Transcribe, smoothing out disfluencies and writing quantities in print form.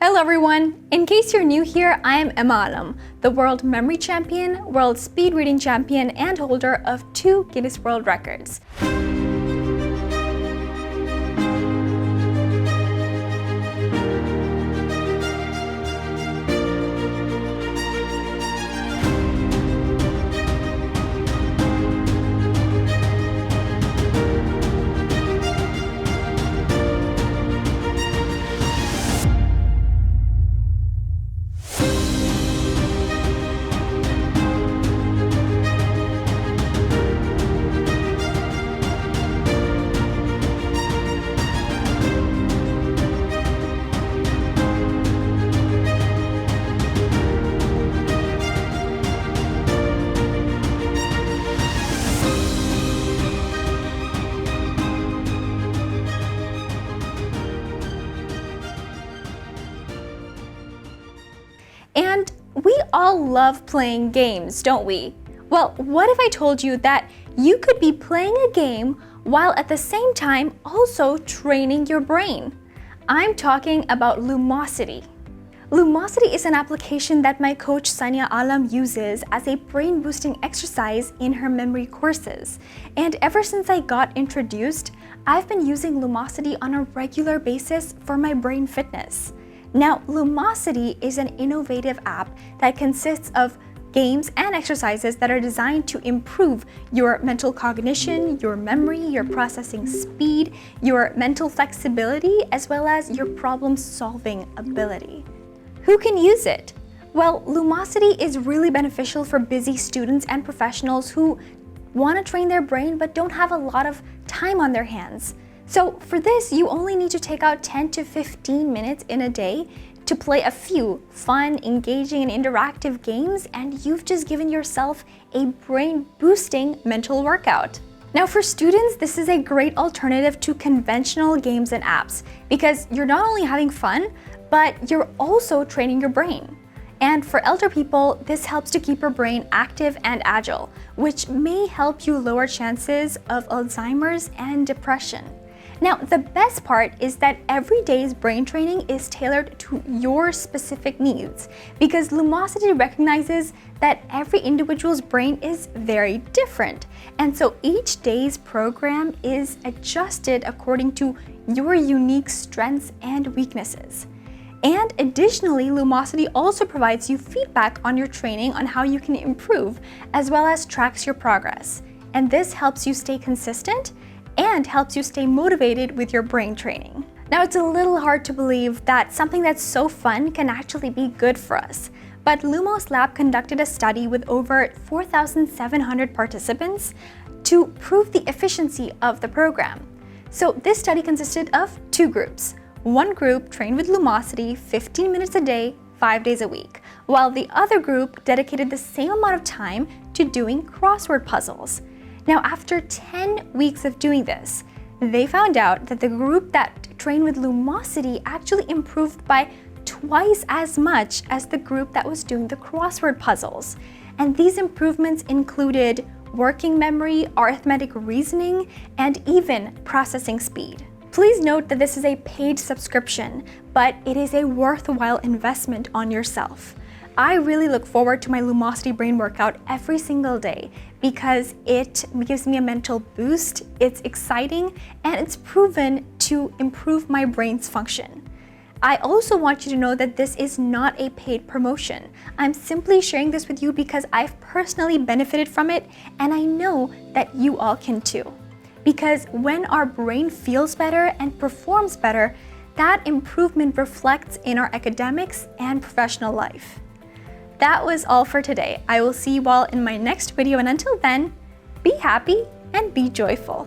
Hello everyone! In case you're new here, I am Emma Alam, the World Memory Champion, World Speed Reading Champion, and holder of 2 Guinness World Records. And we all love playing games, don't we? Well, what if I told you that you could be playing a game while at the same time also training your brain? I'm talking about Lumosity. Lumosity is an application that my coach Sania Alam uses as a brain-boosting exercise in her memory courses. And ever since I got introduced, I've been using Lumosity on a regular basis for my brain fitness. Now, Lumosity is an innovative app that consists of games and exercises that are designed to improve your mental cognition, your memory, your processing speed, your mental flexibility, as well as your problem-solving ability. Who can use it? Well, Lumosity is really beneficial for busy students and professionals who want to train their brain but don't have a lot of time on their hands. So for this, you only need to take out 10 to 15 minutes in a day to play a few fun, engaging, and interactive games, and you've just given yourself a brain-boosting mental workout. Now for students, this is a great alternative to conventional games and apps because you're not only having fun, but you're also training your brain. And for elder people, this helps to keep your brain active and agile, which may help you lower chances of Alzheimer's and depression. Now, the best part is that every day's brain training is tailored to your specific needs because Lumosity recognizes that every individual's brain is very different. And so each day's program is adjusted according to your unique strengths and weaknesses. And additionally, Lumosity also provides you feedback on your training on how you can improve, as well as tracks your progress. And this helps you stay consistent and helps you stay motivated with your brain training. Now, it's a little hard to believe that something that's so fun can actually be good for us. But Lumos Lab conducted a study with over 4,700 participants to prove the efficiency of the program. So this study consisted of 2 groups. One group trained with Lumosity 15 minutes a day, 5 days a week, while the other group dedicated the same amount of time to doing crossword puzzles. Now, after 10 weeks of doing this, they found out that the group that trained with Lumosity actually improved by twice as much as the group that was doing the crossword puzzles. And these improvements included working memory, arithmetic reasoning, and even processing speed. Please note that this is a paid subscription, but it is a worthwhile investment on yourself. I really look forward to my Lumosity brain workout every single day because it gives me a mental boost, it's exciting, and it's proven to improve my brain's function. I also want you to know that this is not a paid promotion. I'm simply sharing this with you because I've personally benefited from it, and I know that you all can too. Because when our brain feels better and performs better, that improvement reflects in our academics and professional life. That was all for today. I will see you all in my next video, and until then, be happy and be joyful.